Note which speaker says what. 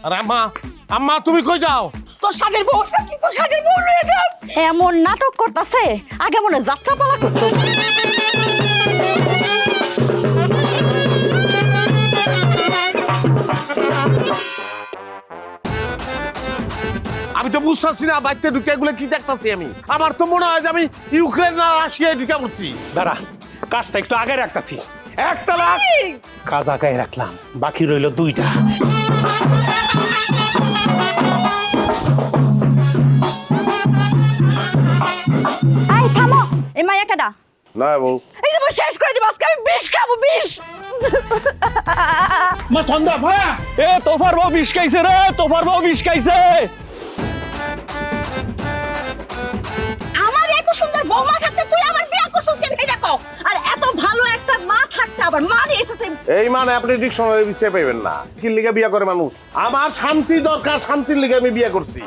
Speaker 1: আরে আম্মা আম্মা তুমি কই যাও?
Speaker 2: তোর শাকের বউ কি তোর শাকের বউ লয়ে যাও?
Speaker 3: এমন নাটক করতেছে আগে মনে যাত্রা পালা করতো।
Speaker 1: আমি তো বুঝতেছি না বাইতে ঢুকে এগুলো কি দেখতাছি আমি। আমার তো মনে হয় যে আমি ইউক্রেন আর রাশিয়ায় ঢুকে পড়ছি।
Speaker 4: দাঁড়া, কাজটা একটু আগে রাখতাছি। একটা লাখ কাজ আগায় রাখলাম, বাকি রইল 2টা।
Speaker 3: এই থামো, এই মাইয়া কেডা?
Speaker 1: না বউ
Speaker 3: এই যে আমার শেষ করে দিব আজকে আমি বিষ খাবো বিষ।
Speaker 1: মা চন্দা ভাই
Speaker 4: এ তোফার বউ বিষ খাইছে রে, তোফার বউ বিষ খাইছে।
Speaker 2: আমার এত সুন্দর বৌমা থাকতে তুই আবার বিয়া করছিস কেন এটা কও?
Speaker 3: আর এত ভালো একটা মা থাকতে আবার মা নিয়ে এসেছে।
Speaker 1: এই মানে আপনি ডিকশনারি বিছে পাইবেন না। কি লিগে বিয়া করে মানুষ? আমার শান্তি দরকার, শান্তির লিগে আমি বিয়া করছি।